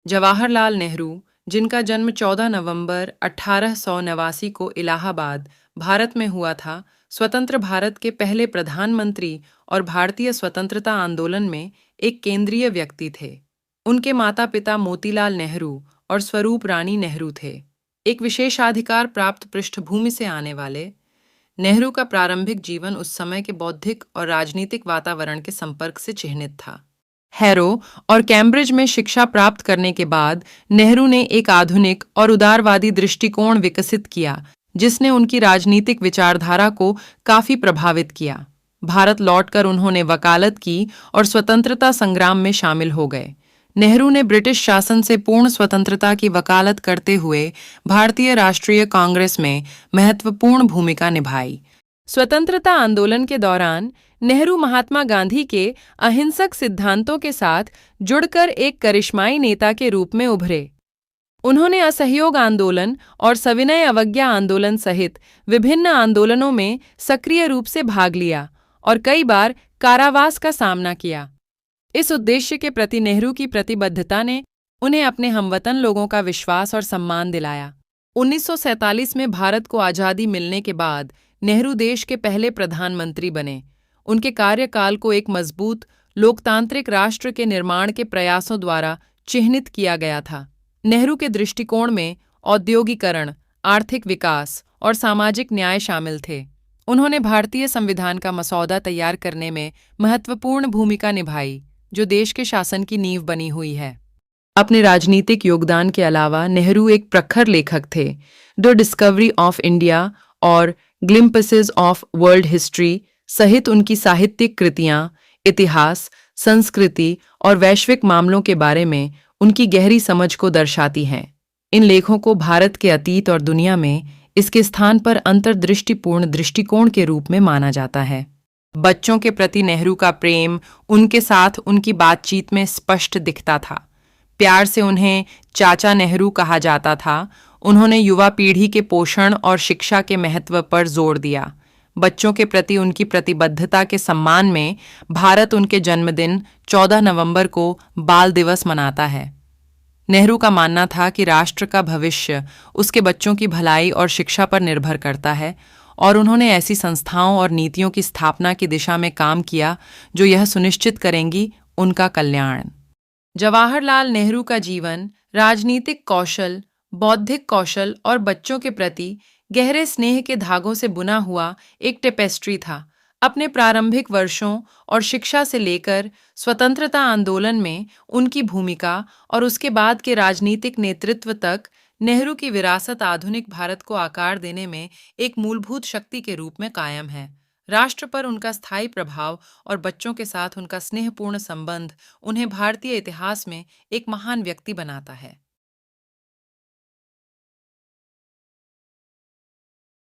जवाहरलाल नेहरू, जिनका जन्म 14 नवंबर 1889 को इलाहाबाद, भारत में हुआ था, स्वतंत्र भारत के पहले प्रधानमंत्री और भारतीय स्वतंत्रता आंदोलन में एक केंद्रीय व्यक्ति थे। उनके माता-पिता मोतीलाल नेहरू और स्वरूप रानी नेहरू थे। एक विशेषाधिकार प्राप्त पृष्ठभूमि से आने वाले नेहरू का प्रारंभिक जीवन उस समय के बौद्धिक और राजनीतिक वातावरण के संपर्क से चिह्नित था। हैरो और कैम्ब्रिज में शिक्षा प्राप्त करने के बाद नेहरू ने एक आधुनिक और उदारवादी दृष्टिकोण विकसित किया, जिसने उनकी राजनीतिक विचारधारा को काफी प्रभावित किया। भारत लौटकर उन्होंने वकालत की और स्वतंत्रता संग्राम में शामिल हो गए। नेहरू ने ब्रिटिश शासन से पूर्ण स्वतंत्रता की वकालत करते हुए भारतीय राष्ट्रीय कांग्रेस में महत्वपूर्ण भूमिका निभाई। स्वतंत्रता आंदोलन के दौरान नेहरू महात्मा गांधी के अहिंसक सिद्धांतों के साथ जुड़कर एक करिश्माई नेता के रूप में उभरे। उन्होंने असहयोग आंदोलन और सविनय अवज्ञा आंदोलन सहित विभिन्न आंदोलनों में सक्रिय रूप से भाग लिया और कई बार कारावास का सामना किया। इस उद्देश्य के प्रति नेहरू की प्रतिबद्धता ने उन्हें अपने हमवतन लोगों का विश्वास और सम्मान दिलाया। 1947 में भारत को आज़ादी मिलने के बाद नेहरू देश के पहले प्रधानमंत्री बने। उनके कार्यकाल को एक मजबूत लोकतांत्रिक राष्ट्र के निर्माण के प्रयासों द्वारा चिह्नित किया गया था। नेहरू के दृष्टिकोण में औद्योगिकरण, आर्थिक विकास और सामाजिक न्याय शामिल थे। उन्होंने भारतीय संविधान का मसौदा तैयार करने में महत्वपूर्ण भूमिका निभाई, जो देश के शासन की नींव बनी हुई है। अपने राजनीतिक योगदान के अलावा नेहरू एक प्रखर लेखक थे। द डिस्कवरी ऑफ इंडिया और ग्लिम्पसेस ऑफ वर्ल्ड हिस्ट्री सहित उनकी साहित्यिक कृतियां इतिहास, संस्कृति और वैश्विक मामलों के बारे में उनकी गहरी समझ को दर्शाती हैं। इन लेखों को भारत के अतीत और दुनिया में इसके स्थान पर अंतर्दृष्टिपूर्ण दृष्टिकोण के रूप में माना जाता है। बच्चों के प्रति नेहरू का प्रेम उनके साथ उनकी बातचीत में स्पष्ट दिखता था। प्यार से उन्हें चाचा नेहरू कहा जाता था। उन्होंने युवा पीढ़ी के पोषण और शिक्षा के महत्व पर जोर दिया। बच्चों के प्रति उनकी प्रतिबद्धता के सम्मान में भारत उनके जन्मदिन 14 नवंबर को बाल दिवस मनाता है। नेहरू का मानना था कि राष्ट्र का भविष्य उसके बच्चों की भलाई और शिक्षा पर निर्भर करता है, और उन्होंने ऐसी संस्थाओं और नीतियों की स्थापना की दिशा में काम किया जो यह सुनिश्चित करेंगी उनका कल्याण। जवाहरलाल नेहरू का जीवन राजनीतिक कौशल, बौद्धिक कौशल और बच्चों के प्रति गहरे स्नेह के धागों से बुना हुआ एक टेपेस्ट्री था। अपने प्रारंभिक वर्षों और शिक्षा से लेकर स्वतंत्रता आंदोलन में उनकी भूमिका और उसके बाद के राजनीतिक नेतृत्व तक, नेहरू की विरासत आधुनिक भारत को आकार देने में एक मूलभूत शक्ति के रूप में कायम है। राष्ट्र पर उनका स्थायी प्रभाव और बच्चों के साथ उनका स्नेहपूर्ण संबंध उन्हें भारतीय इतिहास में एक महान व्यक्ति बनाता है।